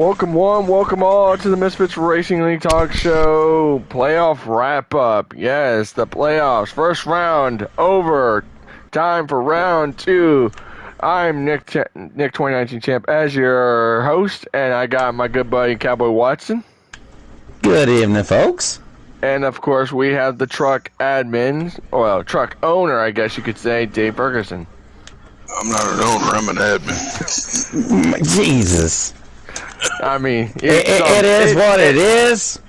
Welcome one, welcome all to the Misfits Racing League Talk Show playoff wrap-up. Yes, the playoffs. First round over. Time for round two. I'm Nick 2019 Champ as your host, and I got my good buddy Cowboy Watson. Good evening, folks. And of course, we have the truck admin, well, truck owner, I guess you could say, Dave Ferguson. I'm not an owner, I'm an admin. Jesus. I mean, it is what it is.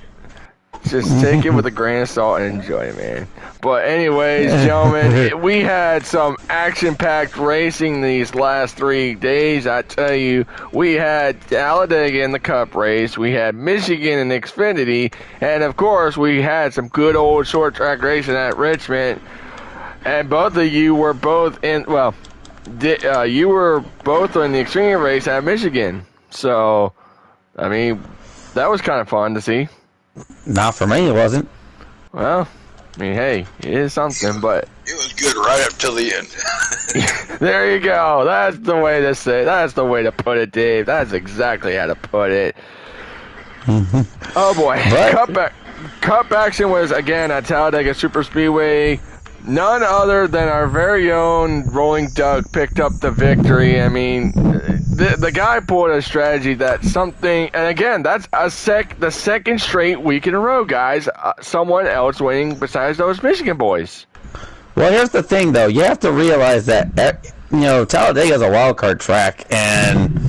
Just take it with a grain of salt and enjoy it, man. But anyways, gentlemen, we had some action-packed racing these last 3 days. I tell you, we had Talladega in the Cup race, we had Michigan in Xfinity, and of course, we had some good old short track racing at Richmond. And both of you were both in, well, you were both in the Xfinity race at Michigan. So, I mean, that was kind of fun to see. Not for me, it wasn't. Well, I mean, hey, it is something, but... It was good right up till the end. There you go. That's the way to say. That's the way to put it, Dave. That's exactly how to put it. Oh, boy. Cup action was, again, at Talladega Superspeedway. None other than our very own Rolling Doug picked up the victory. I mean, the guy pulled a strategy that something, and again, that's the second straight week in a row, guys. Someone else winning besides those Michigan boys. Well, here's the thing, though. You have to realize that, Talladega is a wild card track, and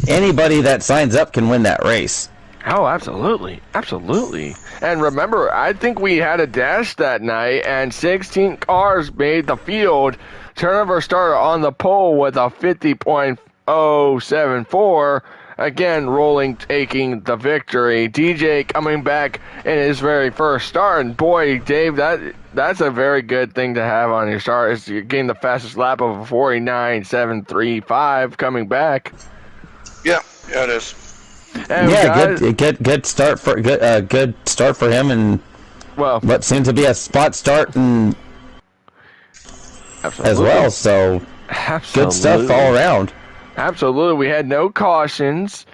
anybody that signs up can win that race. Oh, absolutely. Absolutely. And remember, I think we had a dash that night, and 16 cars made the field. Turnover starter on the pole with a 50.074. Again, Rolling taking the victory. DJ coming back in his very first start. And boy, Dave, that's a very good thing to have on your start. Is you're getting the fastest lap of a 49.735 coming back. Yeah, it is. And yeah, good start for good start for him, and well, what seems to be a spot start and absolutely. As well. So absolutely. Good stuff all around. Absolutely, we had no cautions.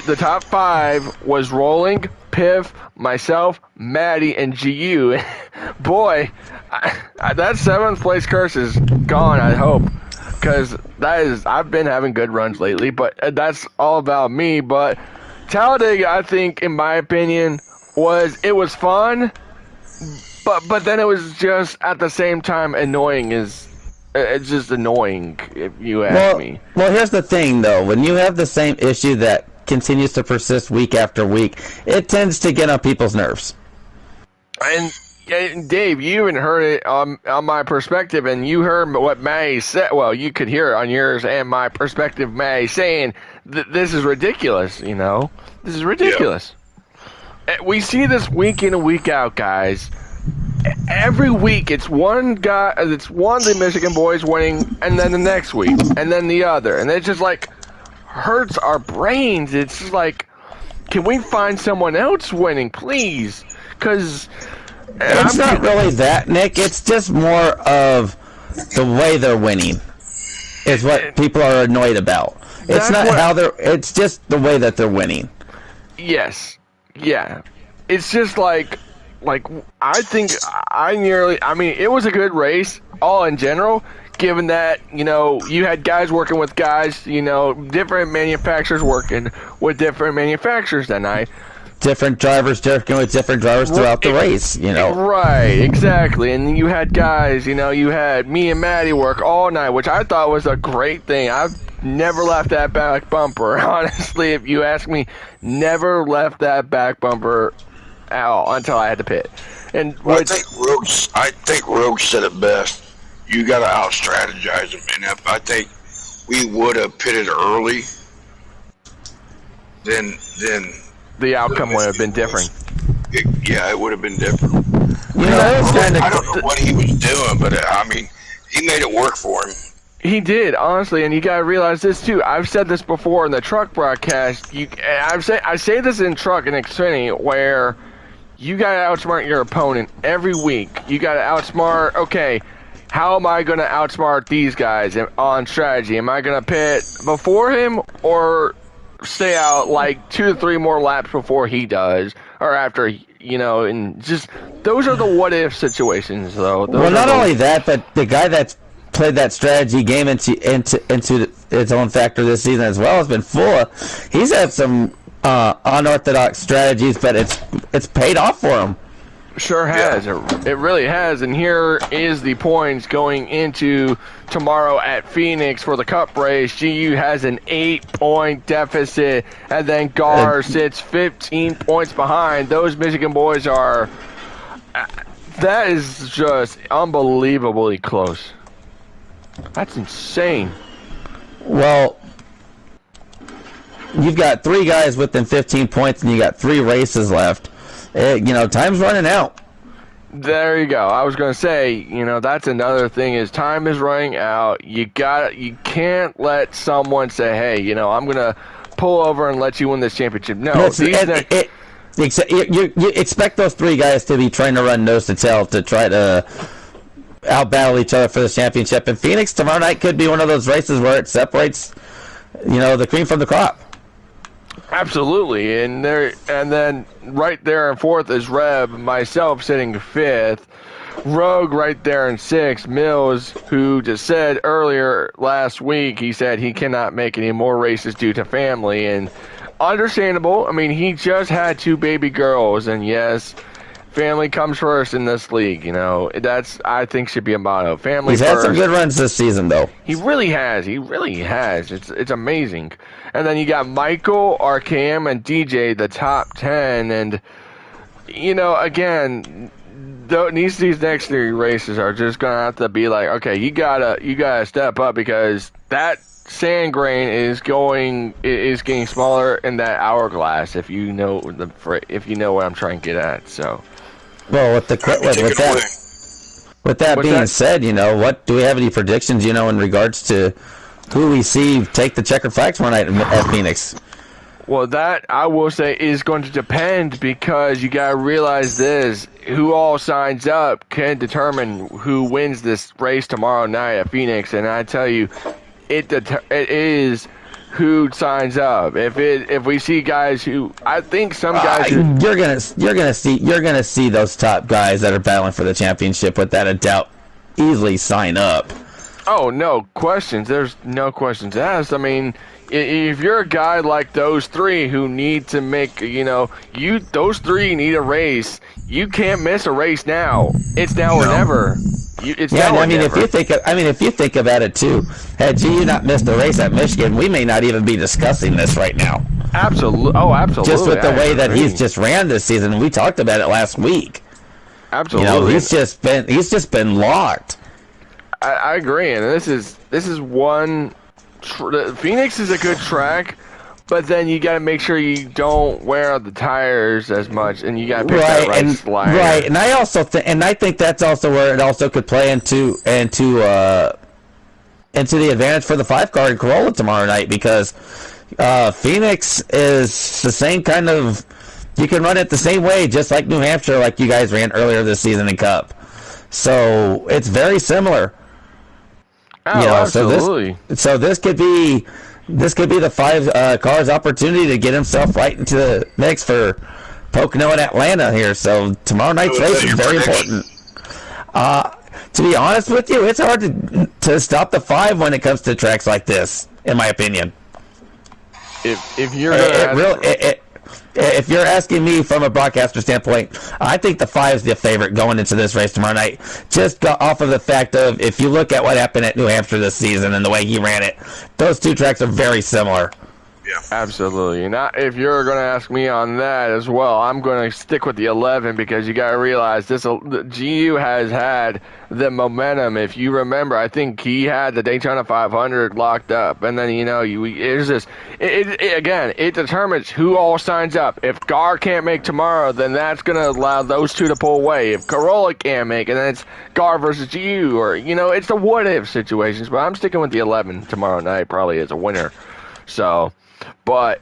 The top five was Rolling, Piff, myself, Maddie, and GU. Boy, that seventh place curse is gone. I hope. Because I've been having good runs lately, but that's all about me. But Talladega, I think, in my opinion, was fun, but then it was just at the same time annoying. It's just annoying if you ask me. Well, here's the thing, though. When you have the same issue that continues to persist week after week, it tends to get on people's nerves. And Dave, you even heard it on my perspective, and you heard what May said. Well, you could hear it on yours and my perspective, May, saying, this is ridiculous, This is ridiculous. Yeah. We see this week in and week out, guys. Every week, it's one guy, it's one of the Michigan boys winning, and then the next week, and then the other. And it just, hurts our brains. It's just can we find someone else winning, please? Because... It's not really that, Nick. It's just more of the way they're winning is what people are annoyed about. It's not how they're... It's just the way that they're winning. Yes. Yeah. It's just I think I mean, it was a good race, all in general, given that, you had guys working with guys, different manufacturers working with different manufacturers that night. Different drivers working with different drivers throughout the race, Right, exactly. And you had guys, you had me and Maddie work all night, which I thought was a great thing. I've never left that back bumper. Honestly, if you ask me, never left that back bumper out until I had to pit. And I think Rogue said it best. You got to out-strategize them. And if I think we would have pitted early, then the outcome would have been different. It would have been different. I don't know what he was doing, but he made it work for him. He did, honestly, and you gotta realize this too. I've said this before in the truck broadcast. I say this in truck and Xfinity, where you gotta outsmart your opponent every week. You gotta outsmart. Okay, how am I gonna outsmart these guys on strategy? Am I gonna pit before him or stay out like 2 to 3 more laps before he does, or after, and just those are the what if situations, though. Well, not only that, but the guy that's played that strategy game into its own factor this season as well has been full. He's had some unorthodox strategies, but it's paid off for him. Sure has. Yeah. It really has. And here is the points going into tomorrow at Phoenix for the Cup race. GU has an 8-point deficit, and then Gar sits 15 points behind. Those Michigan boys are... That is just unbelievably close. That's insane. Well, you've got 3 guys within 15 points, and you got 3 races left. Time's running out. There you go. I was going to say, that's another thing is time is running out. You can't let someone say, hey, I'm going to pull over and let you win this championship. No, you expect those 3 guys to be trying to run nose to tail to try to out-battle each other for the championship. And Phoenix tomorrow night could be one of those races where it separates, the cream from the crop. Absolutely, and then right there in 4th is Reb, myself sitting 5th, Rogue right there in 6th, Mills, who just said earlier last week, he said he cannot make any more races due to family, and understandable. I mean, he just had 2 baby girls, and yes, family comes first in this league. That's, I think, should be a motto. Family He's first. had some good runs this season, though. He really has. It's amazing. And then you got Michael, RKM, and DJ, the top 10. And, again, these next 3 races are just going to have to be like, okay, you gotta step up because that sand grain is getting smaller in that hourglass, if you know what I'm trying to get at. So, well, with that being said, what do we have any predictions? In regards to who we see take the checkered flag tomorrow night at Phoenix. Well, that I will say is going to depend because you got to realize this: who all signs up can determine who wins this race tomorrow night at Phoenix. And I tell you, it is who signs up. If we see guys who, I think some guys you're gonna see those top guys that are battling for the championship without a doubt easily sign up. Oh, no questions. There's no questions asked. I mean, if you're a guy like those 3 who need to make, those 3 need a race. You can't miss a race now. It's now or never. If you think about it too, had GU not missed the race at Michigan, we may not even be discussing this right now. Absolutely. Oh, absolutely. Just with the way that he's just ran this season, we talked about it last week. Absolutely. He's just been locked. I agree, and this is one. Phoenix is a good track, but then you got to make sure you don't wear out the tires as much, and you got to pick that right slide. Right, and I think that's also where it also could play into the advantage for the 5-car in Corolla tomorrow night because Phoenix is the same kind of. You can run it the same way, just like New Hampshire, like you guys ran earlier this season in Cup. So it's very similar. Oh, absolutely. So this could be the 5 cars' opportunity to get himself right into the mix for Pocono and Atlanta here. So tomorrow night's race is very important. To be honest with you, it's hard to stop the 5 when it comes to tracks like this, in my opinion. If you're if you're asking me from a broadcaster standpoint, I think the 5 is the favorite going into this race tomorrow night. Just off of the fact of if you look at what happened at New Hampshire this season and the way he ran it, those 2 tracks are very similar. Yeah. Absolutely. If you're going to ask me on that as well, I'm going to stick with the 11 because you got to realize GU has had the momentum. If you remember, I think he had the Daytona 500 locked up, and then it determines who all signs up. If Gar can't make tomorrow, then that's going to allow those 2 to pull away. If Corolla can't make, and then it's Gar versus GU, or it's the what if situations. But I'm sticking with the 11 tomorrow night, probably as a winner. So. But,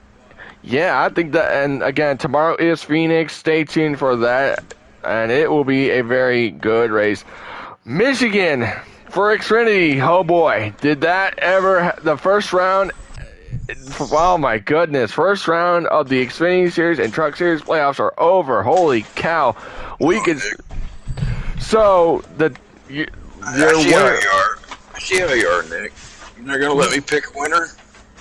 yeah, I think that, and again, tomorrow is Phoenix. Stay tuned for that, and it will be a very good race. Michigan for Xfinity. Oh, boy. Did that ever, the first round, Oh my goodness! First round of the Xfinity Series and Truck Series playoffs are over. Holy cow! We could. So I see how you are. I see how you are, Nick. You're not gonna let me pick a winner?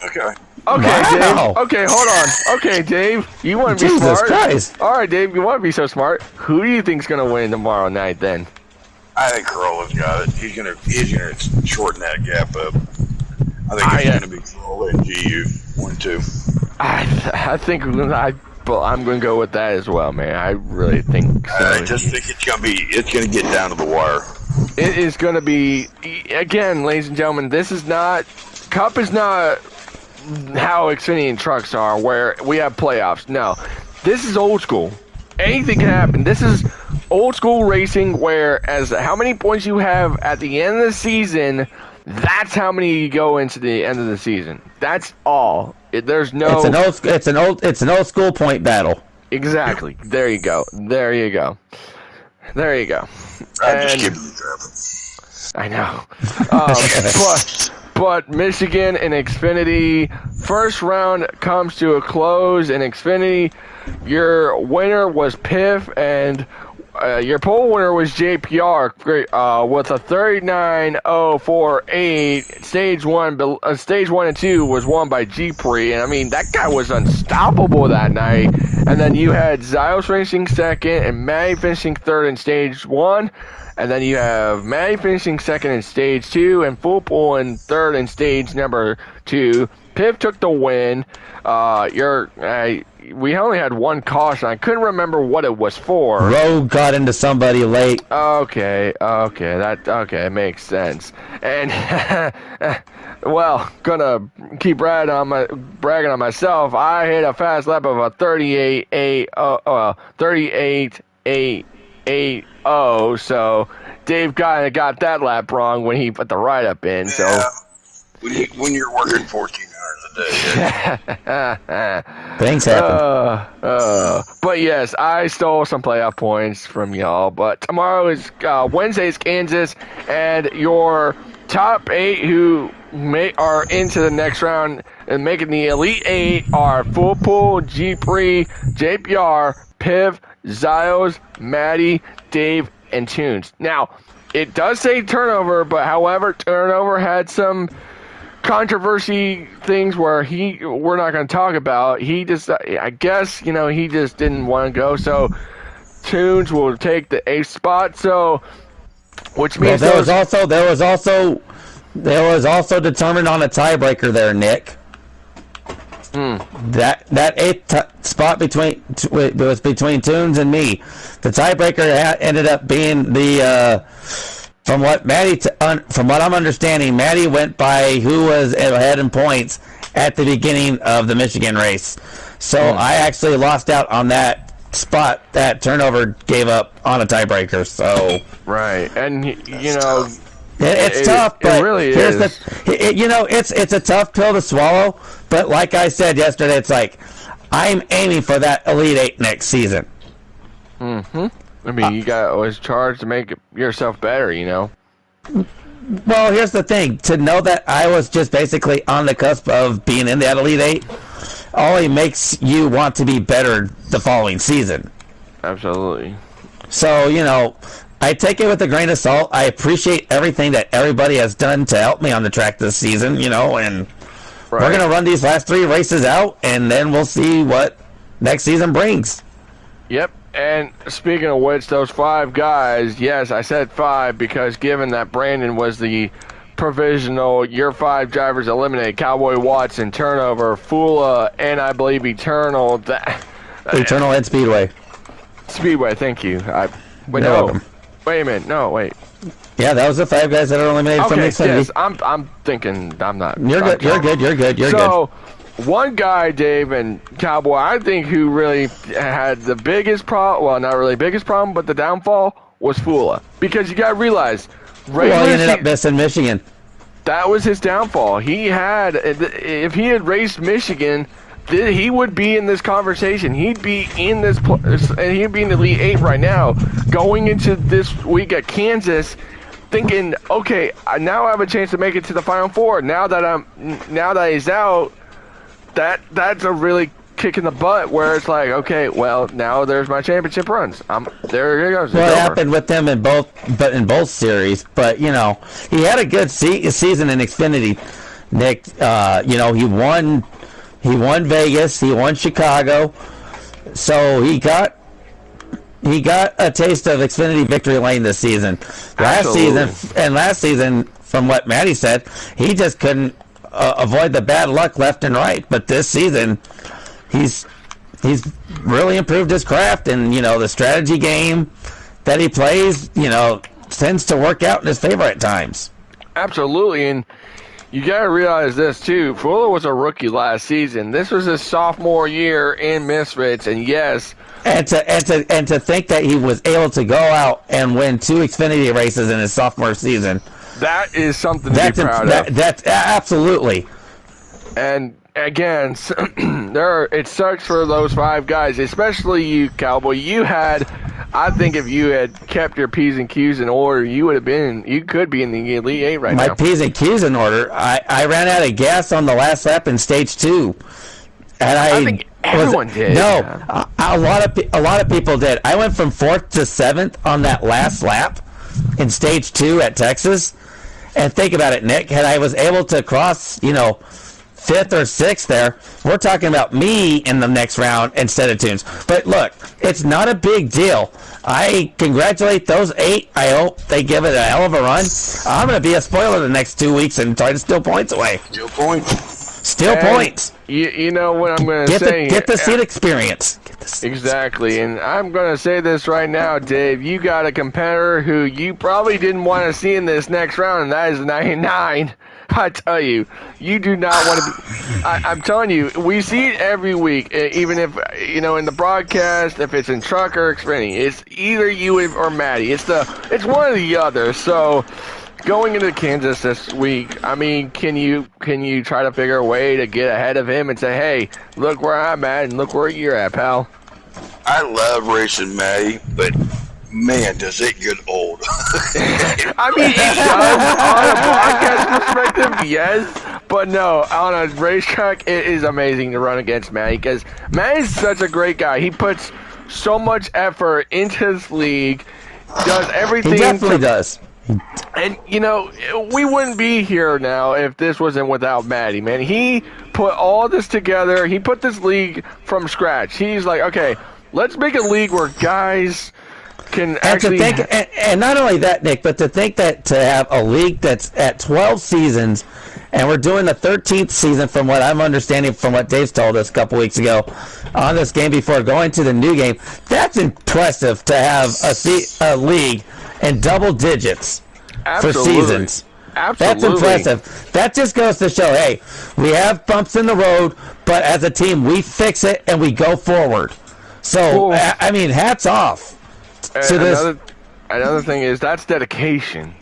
Okay. Okay, Wow. Dave. Okay, hold on. Okay, Dave, you want to be Jesus smart? Christ. All right, Dave, you want to be so smart. Who do you think's gonna win tomorrow night? Then I think Corolla's got it. He's gonna shorten that gap up. I think it's gonna be Corolla and GU 1-2. I think I'm gonna go with that as well, man. I really think so. I just think it's gonna get down to the wire. It is gonna be again, ladies and gentlemen. This is not Cup is not how Xfinity and trucks are, where we have playoffs. No, this is old school. Anything can happen. This is old school racing, where as how many points you have at the end of the season, that's how many you go into the end of the season. That's all. There's no. It's an old school point battle. Exactly. There you go. There you go. There you go. I'm just giving you crap. I know. But Michigan and Xfinity, first round comes to a close in Xfinity. Your winner was Piff, and your pole winner was JPR with a 39.048. Stage 1 and 2 was won by Gpri, and I mean, that guy was unstoppable that night. And then you had Zios finishing second and Maddie finishing third in Stage 1. And then you have Maddie finishing second in Stage 2 and Full in third in Stage number 2. Piff took the win. We only had one caution. I couldn't remember what it was for. Rogue got into somebody late. Okay, it makes sense. And well, gonna keep bragging on myself. I hit a fast lap of a 38.880. So Dave kind of got that lap wrong when he put the ride up in. Yeah. So when you're working 14 hours a day. Things happen. But yes, I stole some playoff points from y'all. But tomorrow is Wednesday's Kansas, and your top 8 who are into the next round and making the Elite 8 are Full, Gpri, JPR, Piv, Zios, Maddie, Dave, and Tunes. Now, it does say turnover, but however, turnover had some controversy things where we're not going to talk about. He just, I guess, he just didn't want to go. So Tunes will take the 8th spot. So, which means there was also determined on a tiebreaker there, Nick. That 8th spot was between Tunes and me. The tiebreaker ended up being the. From what I'm understanding, Maddie went by who was ahead in points at the beginning of the Michigan race. So I actually lost out on that spot that turnover gave up on a tiebreaker. So right, and it's tough, but it really is. It's a tough pill to swallow. But like I said yesterday, it's like I'm aiming for that Elite 8 next season. Mm-hmm. I mean, you was charged to make yourself better, Well, here's the thing. To know that I was just basically on the cusp of being in that Elite 8 only makes you want to be better the following season. Absolutely. So, I take it with a grain of salt. I appreciate everything that everybody has done to help me on the track this season, and we're going to run these last 3 races out, and then we'll see what next season brings. Yep. And speaking of which, those 5 guys, yes, I said 5 because given that Brandon was the provisional, your 5 drivers eliminated: Cowboy, Watson, Turnover, Fula, and I believe Eternal. Eternal and Speedway. Speedway, thank you. Wait a minute. No, wait. Yeah, that was the 5 guys that are eliminated from the Xfinity. Yes, I'm thinking. I'm not. You're good. You're good. So, one guy, Dave and Cowboy, I think who really had the biggest problem, well, not really biggest problem, but the downfall was Fula. Because you got to realize, he ended up missing Michigan. That was his downfall. If he had raced Michigan, he would be in this conversation. He'd be in this, and he'd be in the Elite 8 right now, going into this week at Kansas, thinking, okay, now I have a chance to make it to the Final Four. Now that he's out, that's a really kick in the butt where it's like, okay, well, now there's my championship runs. There it goes. Well, it happened with them in both series, but he had a good season in Xfinity. Nick, he won Vegas, he won Chicago, so he got a taste of Xfinity victory lane this season. Last season, from what Maddie said, he just couldn't avoid the bad luck left and right. But this season, he's really improved his craft, and the strategy game that he plays, tends to work out in his favor at times. Absolutely, and you got to realize this too. Fuller was a rookie last season. This was his sophomore year in Misfits, and yes. And to think that he was able to go out and win 2 Xfinity races in his sophomore season. That is something to be proud of. That's absolutely. And again, it sucks for those 5 guys, especially you, Cowboy. I think if you had kept your P's and Q's in order, you could be in the Elite 8 right now. My P's and Q's in order. I ran out of gas on the last lap in stage 2. And I think everyone did. No, a lot of people did. I went from 4th to 7th on that last lap in stage 2 at Texas. And think about it, Nick. Had I was able to cross, 5th or 6th there, we're talking about me in the next round instead of Tunes. But look, it's not a big deal. I congratulate those 8. I hope they give it a hell of a run. I'm going to be a spoiler the next 2 weeks and try to steal points away. Steal points. You know what I'm going to say? Get the seat experience. Exactly, and I'm going to say this right now, Dave. You got a competitor who you probably didn't want to see in this next round, and that is 99. I tell you, you do not want to be... I'm telling you, we see it every week, even if, in the broadcast, if it's in truck or Xfinity. It's either you or Maddie. It's one or the other, so... Going into Kansas this week, I mean, can you try to figure a way to get ahead of him and say, hey, look where I'm at and look where you're at, pal? I love racing Maddie, but man, does it get old. I mean, it does on a broadcast perspective, yes, but no, on a racetrack, it is amazing to run against Maddie because Maddie's such a great guy. He puts so much effort into his league, does everything. He definitely does. And, we wouldn't be here now if this wasn't without Maddie, man. He put all this together. He put this league from scratch. He's like, okay, let's make a league where guys can actually... And not only that, Nick, but to think that to have a league that's at 12 seasons, and we're doing the 13th season from what I'm understanding from what Dave's told us a couple weeks ago on this game before going to the new game, that's impressive to have a league in double digits for seasons. Absolutely. That's impressive. That just goes to show, hey, we have bumps in the road, but as a team, we fix it and we go forward. So, I mean, hats off to this. Another thing is that's dedication.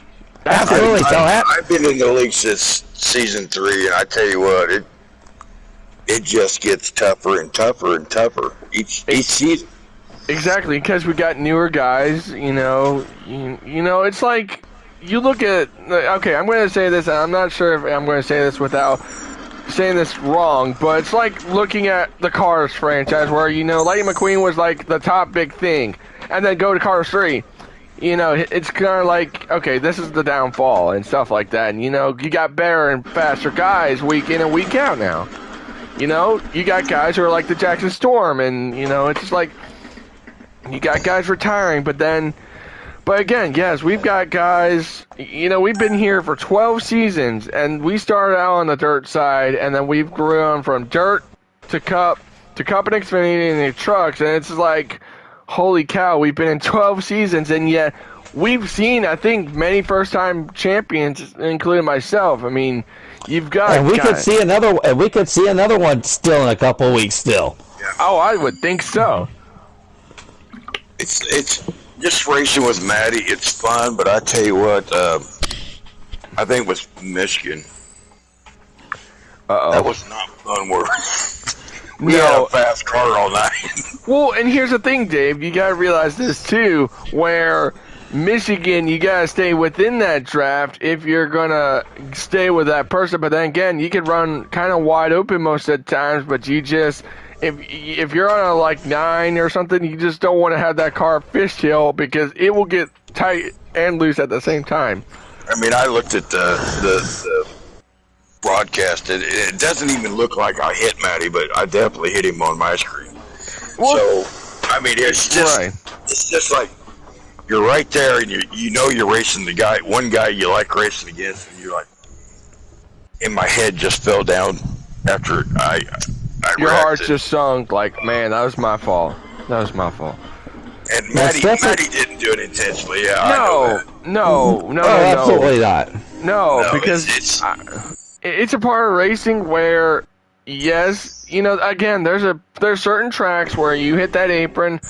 Absolutely. I've been in the league since season 3, and I tell you what, it just gets tougher and tougher and tougher each season. Exactly, because we got newer guys. It's like you look at. Okay, I'm going to say this, and I'm not sure if I'm going to say this without saying this wrong, but it's like looking at the Cars franchise, where Lightning McQueen was like the top big thing, and then go to Cars 3. It's kind of like, okay, this is the downfall and stuff like that. And you got better and faster guys week in and week out now. You got guys who are like the Jackson Storm, and it's just like. You got guys retiring, but again, yes, we've got guys, we've been here for 12 seasons, and we started out on the dirt side, and then we've grown from dirt to Cup and Xfinity and the trucks, and it's like, holy cow, we've been in 12 seasons, and yet we've seen, I think, many first-time champions, including myself. I mean, you've got and we could see another one still in a couple of weeks still. Oh, I would think so. It's just racing with Maddie. It's fun, but I tell you what, I think with Michigan, that was not fun work. We had a fast car all night. Well, and here's the thing, Dave. You got to realize this too, where Michigan, you gotta stay within that draft if you're gonna stay with that person. But then again, you can run kind of wide open most of the times. But you just if you're on a like 9 or something, you just don't want to have that car fishtail because it will get tight and loose at the same time. I mean, I looked at the broadcast. It doesn't even look like I hit Matty, but I definitely hit him on my screen. Well, So, I mean, it's just like you're right there, and you know you're racing the guy, one guy you like racing against, and you're like, in my head just fell down after I your heart just sunk. Like, man, that was my fault. That was my fault. And Matty didn't do it intentionally. Yeah, no, absolutely not. No, because it's a part of racing where, yes, you know, again, there's certain tracks where you hit that apron,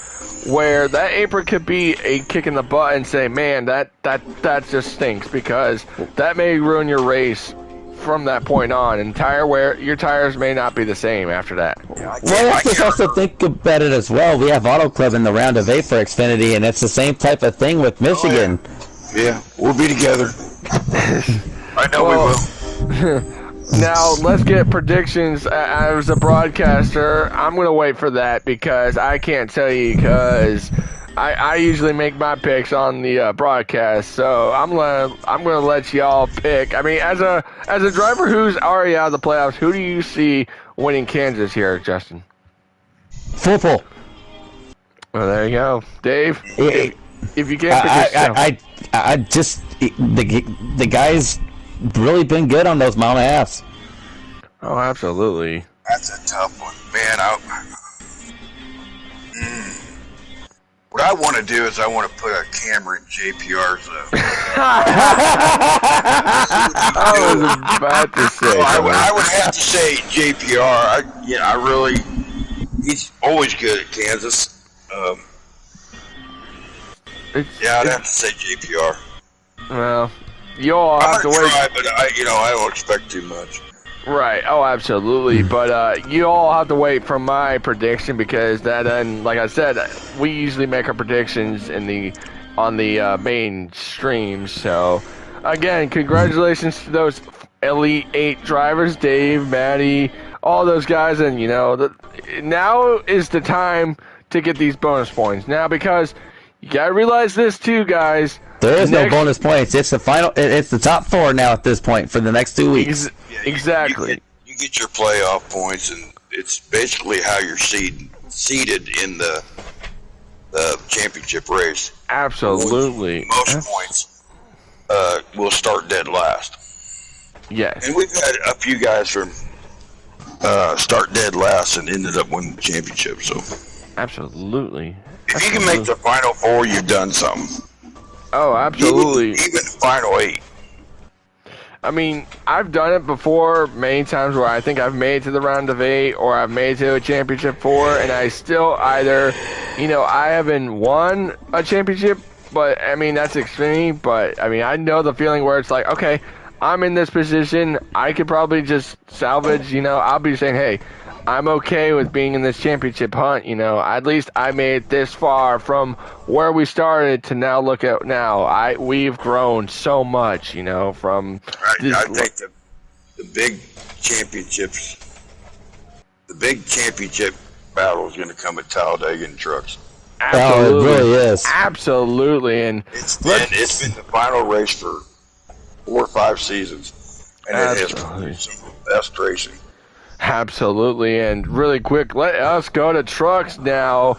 where that apron could be a kick in the butt and say, man, that just stinks because that may ruin your race from that point on, and your tires may not be the same after that. Yeah, let's also think about it as well. We have Auto Club in the round of 8 for Xfinity, and it's the same type of thing with Michigan. Oh, yeah, we'll be together. I know we will. Now, let's get predictions. As a broadcaster, I'm going to wait for that because I can't tell you because I usually make my picks on the broadcast, so I'm gonna let y'all pick. I mean, as a driver who's already out of the playoffs, who do you see winning Kansas here, Justin? Full. Well, there you go, Dave. If you can't pick I just the guy's really been good on those mile and a halves. Oh, absolutely. That's a tough one, man. What I want to do is I want to put a camera in JPR's. I was about to say. I would have to say JPR. He's always good at Kansas. I'd have to say JPR. Well, you all have to wait. Try, but I don't expect too much. Right. Oh, absolutely. But you all have to wait for my prediction because then, like I said, we usually make our predictions on the main stream. So, again, congratulations to those Elite 8 drivers, Dave, Matty, all those guys. And, now is the time to get these bonus points. Now, because you got to realize this too, guys. There is no bonus points. It's the final. It's the top 4 now at this point for the next 2 weeks. Exactly. You get your playoff points, and it's basically how you're seeded in the championship race. Absolutely. Most points will start dead last. Yes. And we've had a few guys from start dead last and ended up winning the championship. So. Absolutely. If you can make the final 4, you've done something. Oh, absolutely. Even the final 8. I mean, I've done it before many times where I think I've made it to the round of 8 or I've made it to a championship 4 and I still either, I haven't won a championship, but I mean, that's extreme, but I mean, I know the feeling where it's like, okay, I'm in this position, I could probably just salvage, I'll be saying, hey, I'm okay with being in this championship hunt, at least I made it this far from where we started to now look at now. We've grown so much, from this. I think the big championship battle is going to come at Talladega and trucks. Absolutely. Oh, it really is. Absolutely. And it's been the final race for 4 or 5 seasons. And it has been some of the best racing. Absolutely, and really quick, let us go to trucks now.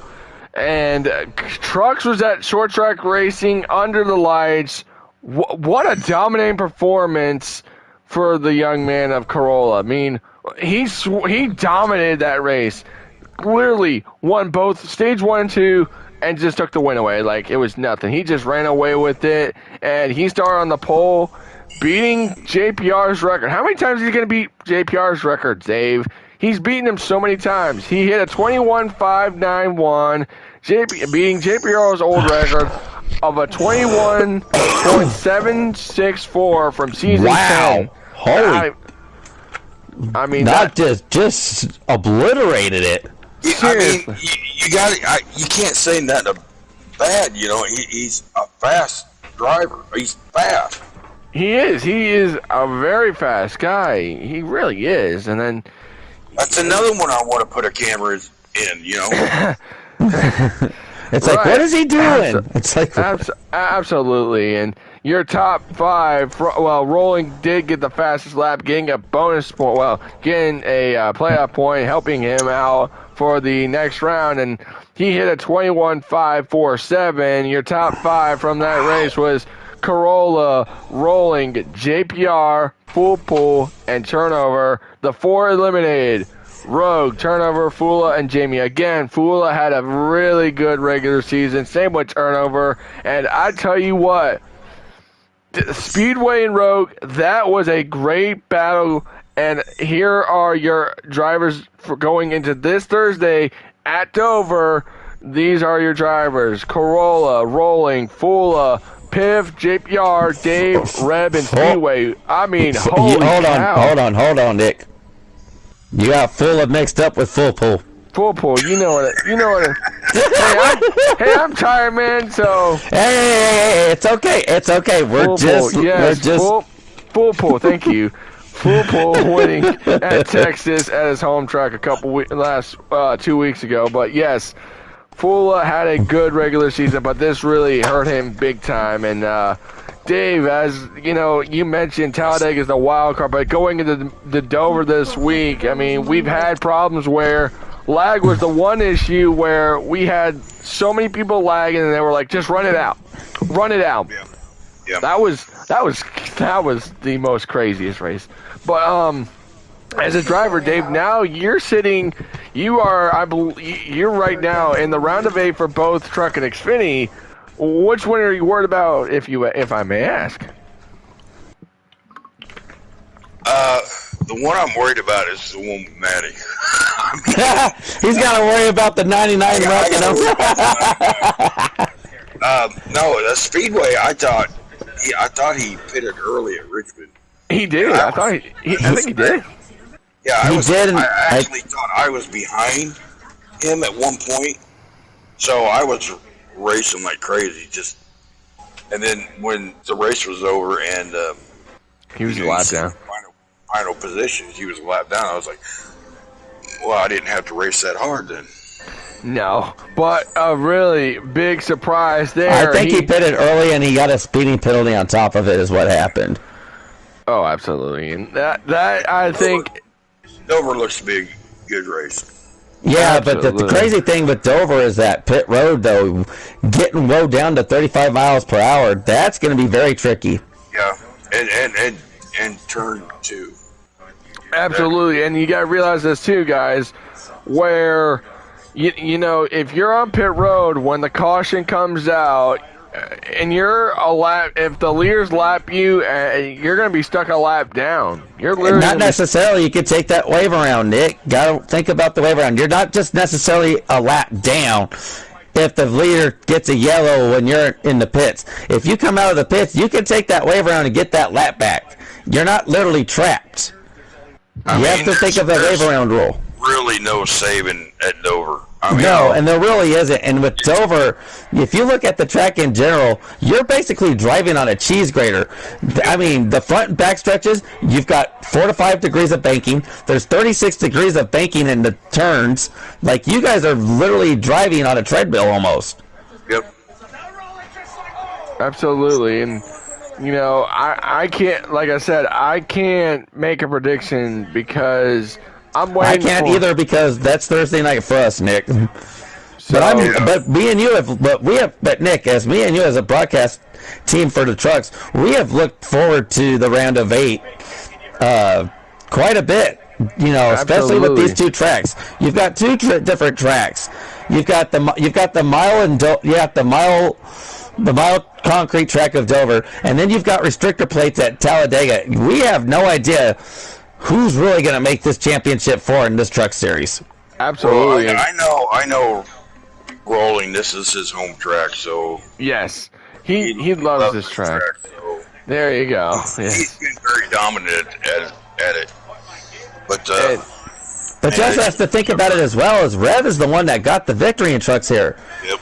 And trucks was at short track racing under the lights. What a dominating performance for the young man of Corolla. I mean, he dominated that race. Clearly won both stage 1 and 2 and just took the win away like it was nothing. He just ran away with it, and he started on the pole, beating JPR's record. How many times is he going to beat JPR's record, Dave? He's beaten him so many times. He hit a 21.591, beating JPR's old record of a 21.764 from season 10. Holy! I mean, just obliterated it. I mean, you can't say nothing bad. He's a fast driver. He's fast. He is. He is a very fast guy. He really is. And then that's another one I want to put a camera in. You know. It's like, what is he doing? It's like, absolutely. And your top 5, well, Rolling did get the fastest lap, getting a bonus point, well, getting a playoff point, helping him out for the next round. And he hit a 21.547. Your top 5 from that race was Corolla, Rolling, JPR, Full Pull, and Turnover. The 4 eliminated. Rogue, Turnover, Fula, and Jamie. Again, Fula had a really good regular season. Same with Turnover. And I tell you what, Speedway and Rogue, that was a great battle. And here are your drivers for going into this Thursday at Dover. These are your drivers: Corolla, Rolling, Fula, Piv, JPR, Dave, Reb, and Speedway. I mean, holy cow. Hold on, Nick. You got Full mixed up with Full Pull. Full Pull, you know what? Hey, I'm tired, man. So hey, it's okay. We're just Full Pull. Thank you. Full Pull winning at Texas at his home track last 2 weeks ago. But yes, Fula had a good regular season, but this really hurt him big time. And Dave, as you know, you mentioned Talladega is the wild card, but going into the Dover this week, I mean, we've had problems where lag was the one issue where we had so many people lagging, and they were like, "Just run it out." Yeah. That was the most craziest race. But as a driver, Dave, now you're right now in the round of 8 for both Truck and Xfinity. Which one are you worried about, if I may ask? The one I'm worried about is the one with Matty. He's got to worry about the 99 wrecking him. No, the Speedway. I thought he pitted early at Richmond. He did. I think he did. Yeah, I actually thought I was behind him at one point, so I was racing like crazy. And then when the race was over and he was a lap down. Final positions, he was a lap down. I was like, well, I didn't have to race that hard then. No, but a really big surprise there. I think he pitted early and he got a speeding penalty on top of it is what happened. Oh, absolutely. And that I think Dover looks to be a good race. Yeah, absolutely. But the crazy thing with Dover is that pit road, though, getting low down to 35 miles per hour, that's going to be very tricky. Yeah, and turn 2. Absolutely, and you got to realize this too, guys, where, you know, if you're on pit road, when the caution comes out, and you're a lap, if the leaders lap you, you're going to be stuck a lap down. You're literally not necessarily. You could take that wave around, Nick. Got to think about the wave around. You're not just necessarily a lap down. If the leader gets a yellow when you're in the pits, if you come out of the pits, you can take that wave around and get that lap back. You're not literally trapped. You have to think of the wave around rule. Really, no saving at Dover. No, and there really isn't. And with Dover, if you look at the track in general, you're basically driving on a cheese grater. I mean, the front and back stretches, you've got 4 to 5 degrees of banking. There's 36 degrees of banking in the turns. Like, you guys are literally driving on a treadmill almost. Yep. Absolutely. And, you know, I can't, like I said, I can't make a prediction because I'm waiting. I can't either because that's Thursday night for us, Nick. So, but me and you have, but Nick, as me and you as a broadcast team for the trucks, we have looked forward to the round of 8 quite a bit. You know, especially with these 2 tracks. You've got 2 different tracks. You've got the mile concrete track of Dover, and then you've got restrictor plates at Talladega. We have no idea who's really going to make this championship for in this truck series. Absolutely. Well, I know Rolling, this is his home track, so yes, he loves this track. So there you go. Yes. He's been very dominant at it. But just have to think about it as well as Rev is the one that got the victory in trucks here. Yep.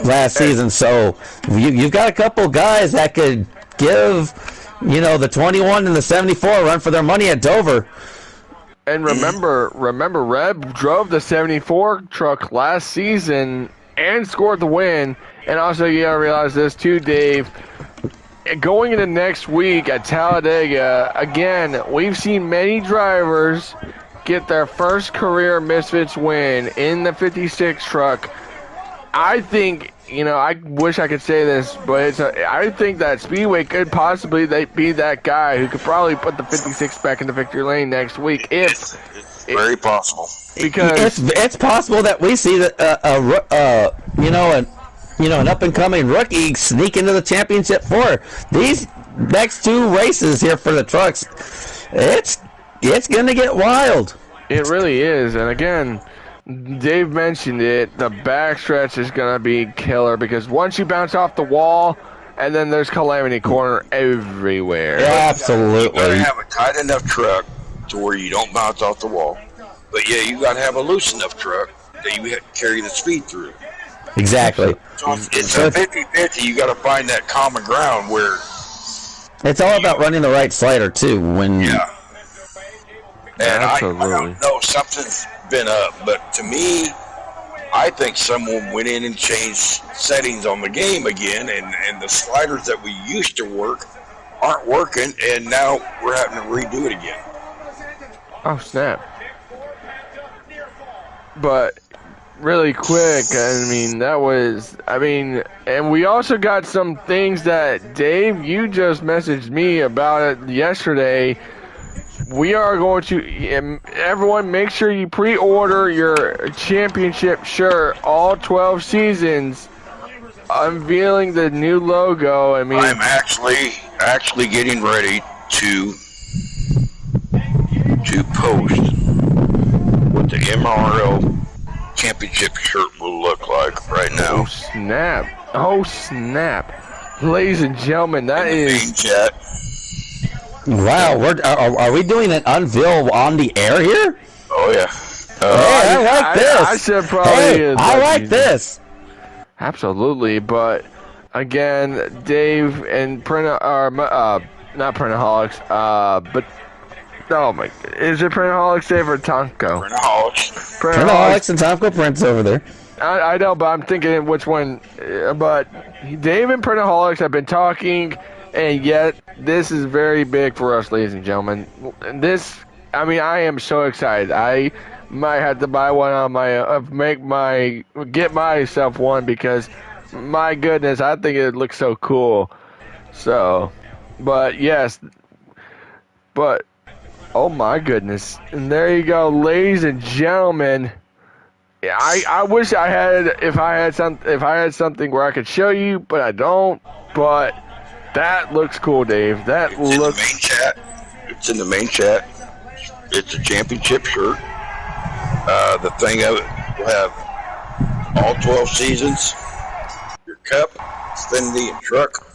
last season. So you've got a couple guys that could give, the 21 and the 74 run for their money at Dover. And remember, Reb drove the 74 truck last season and scored the win. And also, you gotta realize this too, Dave. Going into next week at Talladega, again, we've seen many drivers get their first career Misfits win in the 56 truck. I think, I wish I could say this, but I think that Speedway could possibly be that guy who could probably put the 56 back in the victory lane next week. It's very possible. Because it's possible that we see that an up and coming rookie sneak into the championship for these next two races here for the trucks. It's gonna get wild. It really is, and again, Dave mentioned it. The backstretch is gonna be killer because once you bounce off the wall, and then there's Calamity Corner everywhere. Yeah, absolutely. You gotta have a tight enough truck to where you don't bounce off the wall, but yeah, you gotta have a loose enough truck that you have to carry the speed through. Exactly. So it's a 50-50. You gotta find that common ground where. It's all about running the right slider too. Yeah. And I Absolutely. don't know, something's been up, but to me, I think someone went in and changed settings on the game again, and the sliders that we used to work aren't working, and now we're having to redo it again. Oh, snap. But really quick, and we also got some things that, Dave, you just messaged me about it yesterday. We are going to, everyone, make sure you pre-order your championship shirt, all 12 seasons, unveiling the new logo. I'm actually getting ready to post what the MRL championship shirt will look like right now. Oh, snap. Ladies and gentlemen, that is... Main chat. Wow, are we doing an unveil on the air here? Oh, yeah. Hey, I like this. I should probably... Hey, I like this. Absolutely, but again, Dave and not Printaholics, but oh my, is it Printaholics, Dave, or Tonko? Printaholics and Tonko Prints over there. I know, but I'm thinking which one. But Dave and Printaholics have been talking, and yet this is very big for us, ladies and gentlemen. I am so excited. I might have to buy one on get myself one because, my goodness, I think it looks so cool. So, but yes, but oh my goodness, and there you go, ladies and gentlemen. I wish I had if I had something where I could show you, but I don't. But that looks cool, Dave. That looks. It's in the main chat. It's a championship shirt. The thing of it will have all 12 seasons, your cup, Xfinity, and truck.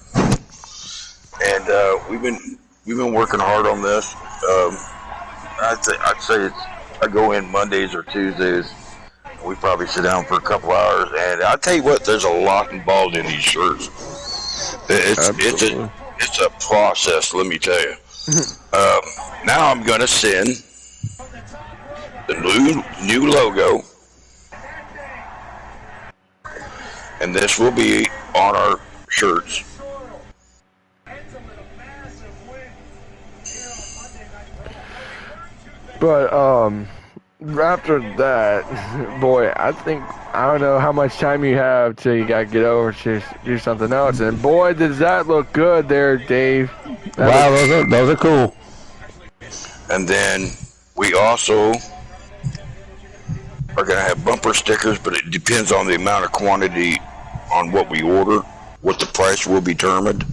And we've been working hard on this. I'd say I go in Mondays or Tuesdays. We probably sit down for a couple hours, and I'll tell you what, there's a lot involved in these shirts. It's a process, let me tell you. Now I'm gonna send the new logo, and this will be on our shirts. But after that, boy, I don't know how much time you have till you gotta get over to do something else. And boy, does that look good there, Dave. Wow, those are cool. And then we also are gonna have bumper stickers, but it depends on the amount of quantity on what we order, what the price will be determined.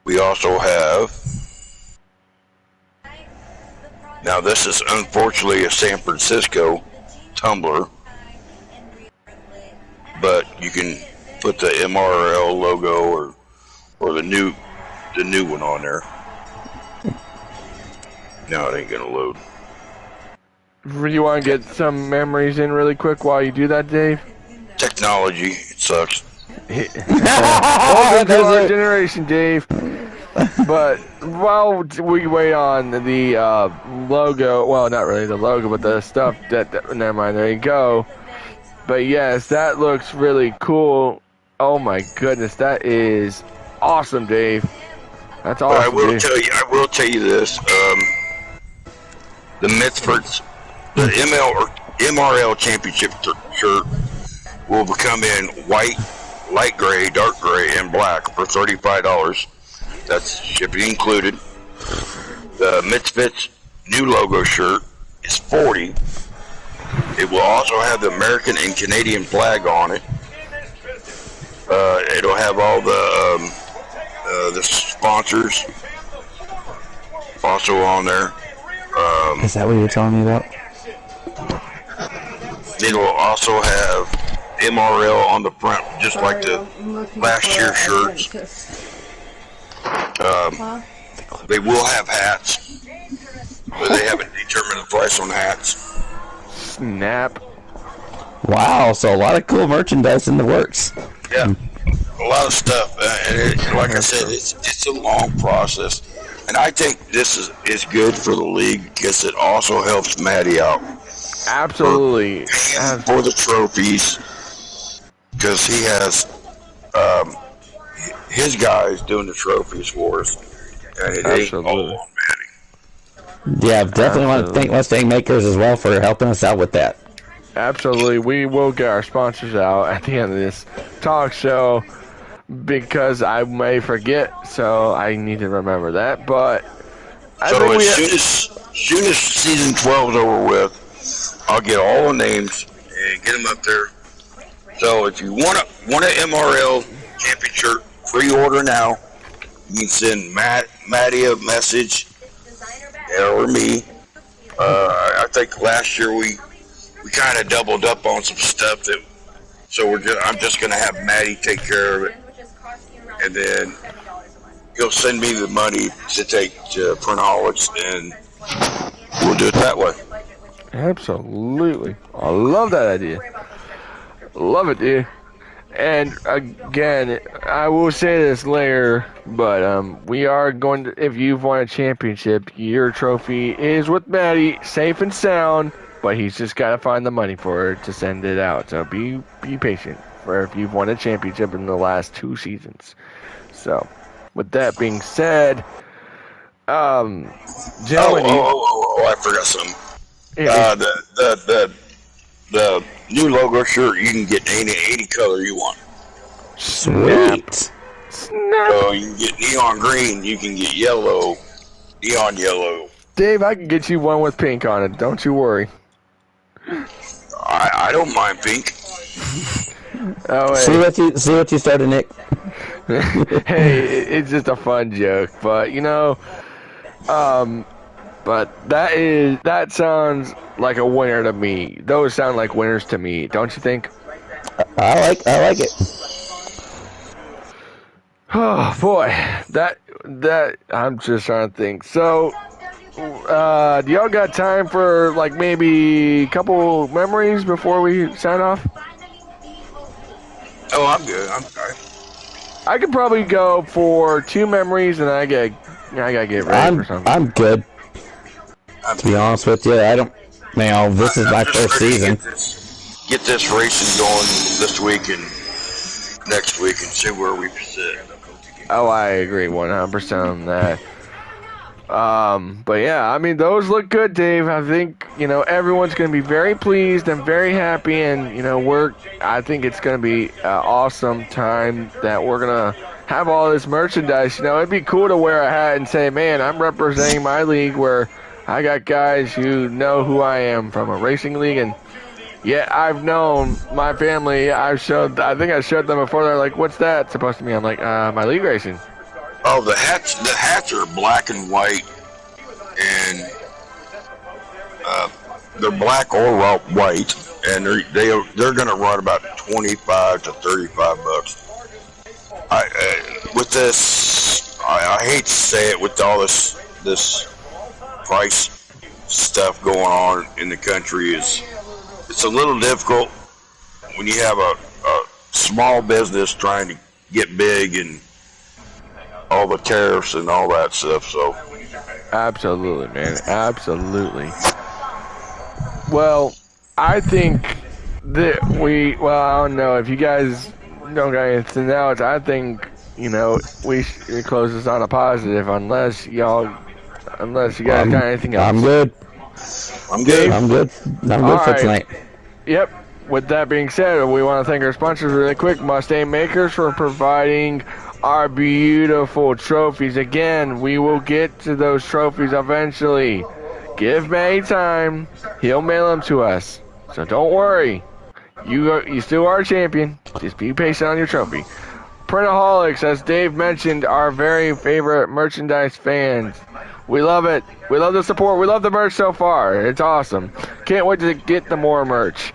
We also have. Now, this is unfortunately a San Francisco tumbler, but you can put the MRL logo or the new one on there. No, it ain't gonna load. You want to get some memories in really quick while you do that, Dave? technology. It sucks. Welcome to our generation, Dave. But while we wait on the logo, well, not really the logo, but the stuff that never mind, there you go. But yes, that looks really cool. Oh my goodness, that is awesome, Dave. That's awesome. But I will tell you this. The Mitfords, the MRL championship shirt will become in white, light gray, dark gray, and black for $35. That's shipping included. The Misfits new logo shirt is $40. It will also have the American and Canadian flag on it. It'll have all the sponsors also on there. Is that what you're telling me about? It'll also have MRL on the front, just like the last year's shirts. They will have hats, but they haven't determined the price on hats. Snap. Wow, so a lot of cool merchandise in the works. Yeah, a lot of stuff. And like I said, it's a long process. And I think this is good for the league because it also helps Matty out. Absolutely. For the trophies, because he has his guys doing the trophies for us. And it ain't all on Matty. Yeah, definitely want to thank Mustang Makers as well for helping us out with that. Absolutely. We will get our sponsors out at the end of this talk show because I may forget, so I need to remember that. But as soon as season 12 is over with, I'll get all the names and get them up there. So if you want an MRL champion shirt, pre-order now. You can send Matty a message or me. I think last year we kind of doubled up on some stuff I'm just gonna have Matty take care of it, and then he'll send me the money to take to Printaholics, and we'll do it that way. Absolutely, I love that idea. Love it, dude. And again, I will say this later, but we are going to. If you've won a championship, your trophy is with Matty, safe and sound. But he's just got to find the money for it to send it out. So be patient for if you've won a championship in the last 2 seasons. So, with that being said, gentlemen. I forgot something. The new logo shirt, you can get any color you want. Sweet. Snap. So you can get neon green, you can get yellow, neon yellow. Dave, I can get you one with pink on it. Don't you worry. I don't mind pink. Oh, hey. See what you started, Nick. Hey, it's just a fun joke, but but that sounds like a winner to me. Those sound like winners to me, don't you think? I like it. Oh boy, that I'm just trying to think. So, do y'all got time for like maybe a couple memories before we sign off? Oh, I'm good. I'm sorry. I could probably go for 2 memories, and I gotta get ready for something. I'm good. To be honest with you, this is my first season. Get this racing going this week and next week and see where we sit. Oh, I agree 100% on that. But yeah, I mean, those look good, Dave. I think, everyone's going to be very pleased and very happy, and, I think it's going to be an awesome time that we're going to have all this merchandise. It'd be cool to wear a hat and say, man, I'm representing my league where I got guys who know who I am from a racing league, and yeah, I've known my family. I think I showed them before. They're like, "What's that supposed to mean?" I'm like, "My league racing." Oh, the hats are black and white, and they're black or white, and they're going to run about $25 to $35. With this, I hate to say it, with all this price stuff going on in the country, it's a little difficult when you have a small business trying to get big and all the tariffs and all that stuff. So absolutely, man, absolutely. Well, I think that I don't know if you guys don't got anything else. I think, we should close this on a positive, unless you guys got anything else. I'm good. I'm good. I'm good for tonight. Yep. With that being said, we want to thank our sponsors really quick, Mustang Makers, for providing our beautiful trophies. Again, we will get to those trophies eventually. Give May time. He'll mail them to us. So don't worry. You still are a champion. Just be patient on your trophy. Printaholics, as Dave mentioned, our very favorite merchandise fans. We love it. We love the support. We love the merch so far. It's awesome. Can't wait to get the more merch.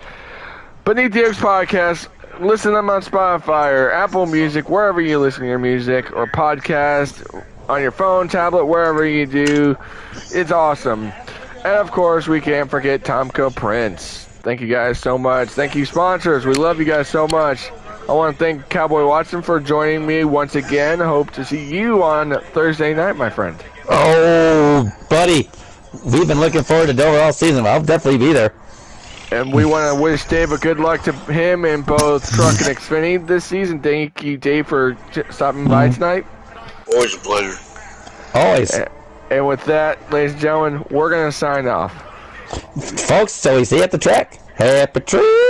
Beneath the Oaks Podcast, listen to them on Spotify or Apple Music, wherever you listen to your music, or podcast, on your phone, tablet, wherever you do. It's awesome. And of course, we can't forget Tomco Prints. Thank you guys so much. Thank you, sponsors. We love you guys so much. I want to thank Cowboy Watson for joining me once again. Hope to see you on Thursday night, my friend. Oh, buddy. We've been looking forward to Dover all season. I'll definitely be there. And we want to wish Dave a good luck to him in both Truck and Xfinity this season. Thank you, Dave, for stopping by tonight. Always a pleasure. Always. And with that, ladies and gentlemen, we're going to sign off. Folks, so we see you at the track. Happy tree!